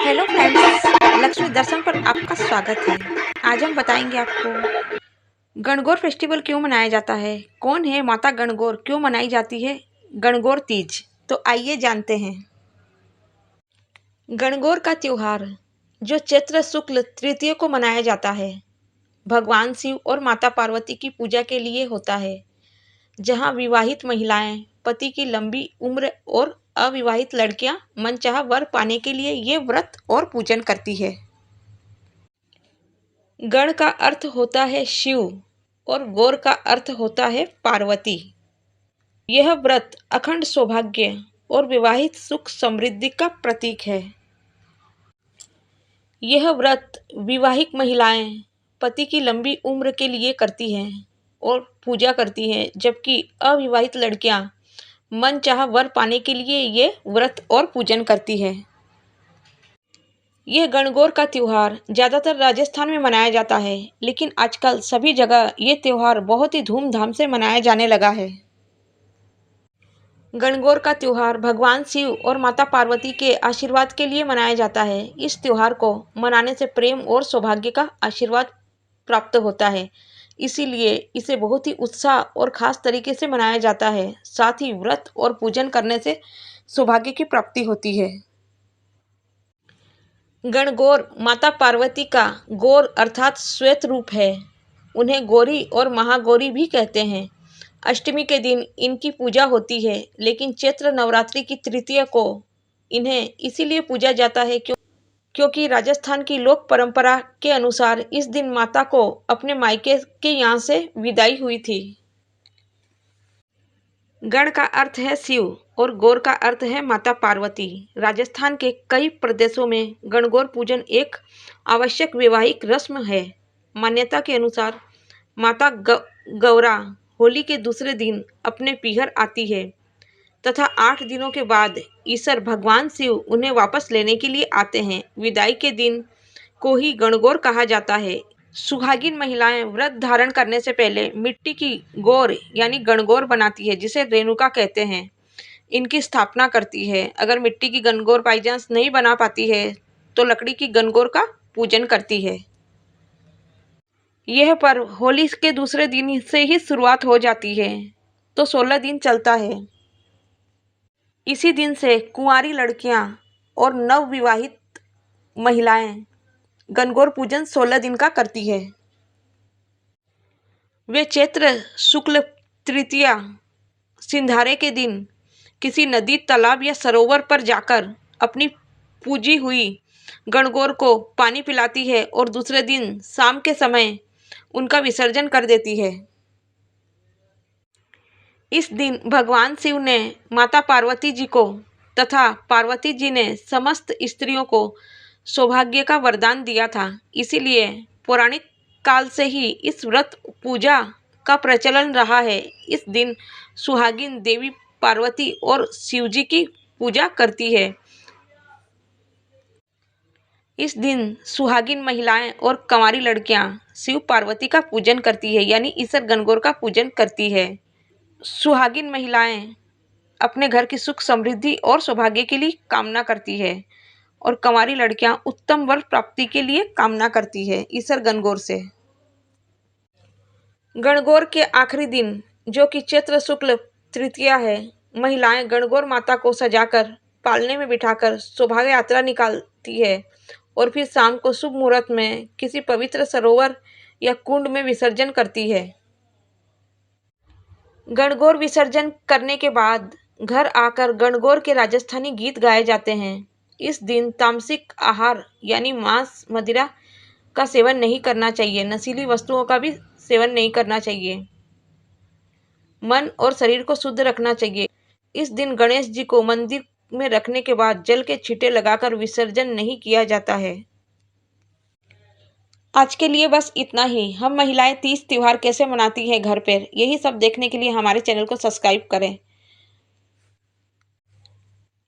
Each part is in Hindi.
हेलो फ्रेंड्स, लक्ष्मी दर्शन पर आपका स्वागत है। आज हम बताएंगे आपको गणगौर फेस्टिवल क्यों मनाया जाता है, कौन है माता गणगौर, क्यों मनाई जाती है गणगौर तीज। तो आइए जानते हैं। गणगौर का त्योहार जो चैत्र शुक्ल तृतीय को मनाया जाता है, भगवान शिव और माता पार्वती की पूजा के लिए होता है, जहां विवाहित महिलाएं पति की लंबी उम्र और अविवाहित लड़कियां मनचाहा वर पाने के लिए ये व्रत और पूजन करती है। गण का अर्थ होता है शिव और गौर का अर्थ होता है पार्वती। यह व्रत अखंड सौभाग्य और विवाहित सुख समृद्धि का प्रतीक है। यह व्रत विवाहित महिलाएं पति की लंबी उम्र के लिए करती हैं और पूजा करती हैं, जबकि अविवाहित लड़कियां मनचाहा वर पाने के लिए ये व्रत और पूजन करती है। यह गणगौर का त्योहार ज़्यादातर राजस्थान में मनाया जाता है, लेकिन आजकल सभी जगह ये त्योहार बहुत ही धूमधाम से मनाया जाने लगा है। गणगौर का त्योहार भगवान शिव और माता पार्वती के आशीर्वाद के लिए मनाया जाता है। इस त्योहार को मनाने से प्रेम और सौभाग्य का आशीर्वाद प्राप्त होता है, इसीलिए इसे बहुत ही उत्साह और खास तरीके से मनाया जाता है। साथ ही व्रत और पूजन करने से सौभाग्य की प्राप्ति होती है। गणगौर माता पार्वती का गौर अर्थात श्वेत रूप है। उन्हें गौरी और महागौरी भी कहते हैं। अष्टमी के दिन इनकी पूजा होती है, लेकिन चैत्र नवरात्रि की तृतीया को इन्हें इसीलिए पूजा जाता है क्योंकि राजस्थान की लोक परंपरा के अनुसार इस दिन माता को अपने मायके के यहाँ से विदाई हुई थी। गण का अर्थ है शिव और गौर का अर्थ है माता पार्वती। राजस्थान के कई प्रदेशों में गणगौर पूजन एक आवश्यक वैवाहिक रस्म है। मान्यता के अनुसार माता गौरा होली के दूसरे दिन अपने पीहर आती है तथा 8 दिनों के बाद ईश्वर भगवान शिव उन्हें वापस लेने के लिए आते हैं। विदाई के दिन को ही गणगौर कहा जाता है। सुहागिन महिलाएं व्रत धारण करने से पहले मिट्टी की गौर यानी गणगौर बनाती है, जिसे रेणुका कहते हैं। इनकी स्थापना करती है। अगर मिट्टी की गणगौर बाई चांस नहीं बना पाती है तो लकड़ी की गणगौर का पूजन करती है। यह पर्व होली के दूसरे दिन से ही शुरुआत हो जाती है तो 16 दिन चलता है। इसी दिन से कुंवारी लड़कियां और नवविवाहित महिलाएं गणगौर पूजन 16 दिन का करती है। वे चैत्र शुक्ल तृतीया सिंधारे के दिन किसी नदी, तालाब या सरोवर पर जाकर अपनी पूजी हुई गणगौर को पानी पिलाती है और दूसरे दिन शाम के समय उनका विसर्जन कर देती है। इस दिन भगवान शिव ने माता पार्वती जी को तथा पार्वती जी ने समस्त स्त्रियों को सौभाग्य का वरदान दिया था। इसीलिए पौराणिक काल से ही इस व्रत पूजा का प्रचलन रहा है। इस दिन सुहागिन देवी पार्वती और शिवजी की पूजा करती है। इस दिन सुहागिन महिलाएं और कंवारी लड़कियां शिव पार्वती का पूजन करती है, यानी ईश्वर गणगौर का पूजन करती है। सुहागिन महिलाएं अपने घर की सुख समृद्धि और सौभाग्य के लिए कामना करती है और कंवारी लड़कियां उत्तम वर प्राप्ति के लिए कामना करती है ईश्वर गणगौर से। गणगौर के आखिरी दिन जो कि चैत्र शुक्ल तृतीया है, महिलाएं गणगौर माता को सजाकर पालने में बिठाकर शोभा यात्रा निकालती है और फिर शाम को शुभ मुहूर्त में किसी पवित्र सरोवर या कुंड में विसर्जन करती है। गणगौर विसर्जन करने के बाद घर आकर गणगौर के राजस्थानी गीत गाए जाते हैं। इस दिन तामसिक आहार यानी मांस मदिरा का सेवन नहीं करना चाहिए। नशीली वस्तुओं का भी सेवन नहीं करना चाहिए। मन और शरीर को शुद्ध रखना चाहिए। इस दिन गणेश जी को मंदिर में रखने के बाद जल के छींटे लगाकर विसर्जन नहीं किया जाता है। आज के लिए बस इतना ही। हम महिलाएं तीज त्योहार कैसे मनाती हैं घर पर, यही सब देखने के लिए हमारे चैनल को सब्सक्राइब करें।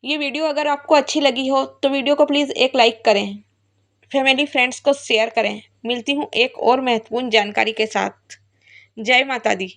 ये वीडियो अगर आपको अच्छी लगी हो तो वीडियो को प्लीज़ एक लाइक करें, फैमिली फ्रेंड्स को शेयर करें। मिलती हूँ एक और महत्वपूर्ण जानकारी के साथ। जय माता दी।